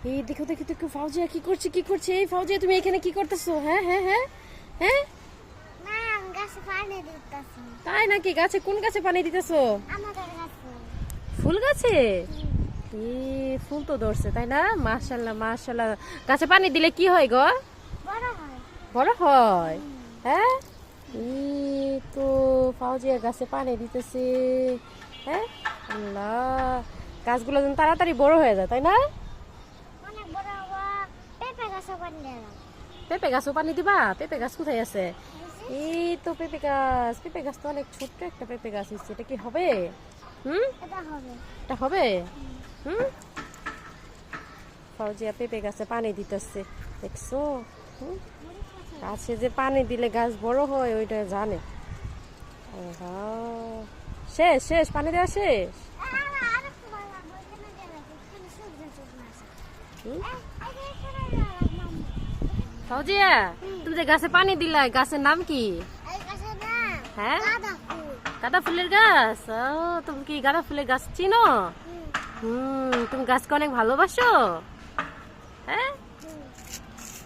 এই দেখো দেখো দেখো ফাউজিয়া কি করছে কি করছে? এই ফাউজিয়া তুমি এখানে কি করতেছো? হ্যাঁ হ্যাঁ হ্যাঁ হ্যাঁ। না আমি গাছে পানি দিতেছি। তাই নাকি? গাছে কোন গাছে পানি দিতেছো? আমাদের গাছে। ফুল গাছে? ফুল তো ধরছে তাই না? মাশাআল্লাহ মাশাআল্লাহ। গাছে পানি দিলে কি হয় গো? বড় হয়। বড় হয়। হ্যাঁ এই তো ফাউজিয়া গাছে পানি দিতেছে। হ্যাঁ আল্লাহ, গাছগুলো যেন তাড়াতাড়ি বড় হয়ে যায় তাই না? অনেক বড় হওয়া পেঁপে গাছে পানি দিলাম। পেঁপে গাছও পানি দিবা? পেঁপে গাছ কোথায় আছে? এই তো পেঁপে গাছ। পেঁপে গাছ তো অনেক ছোট্ট একটা পেঁপে গাছ হচ্ছে। এটা কি হবে? হুম, এটা হবে। এটা হবে। হুম, ফাউজিয়া পেঁপে গাছে পানি দিতেছে দেখছো? হুম, গাছে যে পানি দিলে গাছ বড় হয় ওইটা জানে। আহা, শেষ শেষ পানি দেওয়া শেষ। হুম? ফাউজিয়া তুমি যে গাছে পানি দিলা গাছের নাম কি? হ্যাঁ গাঁদা ফুলের গাছ। ও তুমি কি গাঁদা ফুলের গাছ চিনো? তুমি গাছকে অনেক ভালোবাসো? হ্যাঁ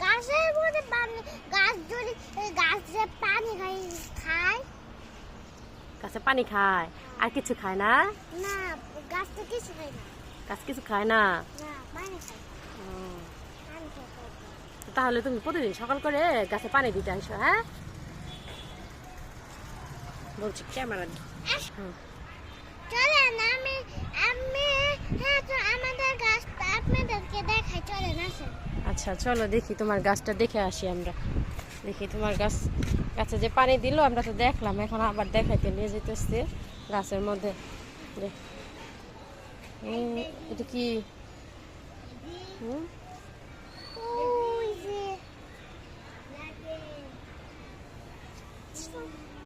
গাছের মধ্যে পানি, গাছ যদি গাছে পানি খায় গাছে পানি খায় আর কিছু খায় না? না, গাছ তো কিছু খায় না। গাছ কিছু খায় না? না, পানি খায়। ও, পানি খায়। তাহলে তুমি প্রতিদিন সকাল করে গাছে পানি দিতে আসো। হ্যাঁ বলছি ক্যামেরা। চলেন আমি আমি হ্যাঁ তো আমাদের গাছটা আপনাদেরকে দেখাই, চলেন আসেন। আচ্ছা চলো দেখি তোমার গাছটা দেখে আসি আমরা। দেখি তোমার গাছে যে পানি দিল আমরা তো দেখলাম, এখন আবার দেখাইতে নিয়ে যেতেছে গাছের মধ্যে। এটা কি? হুম, ওই যে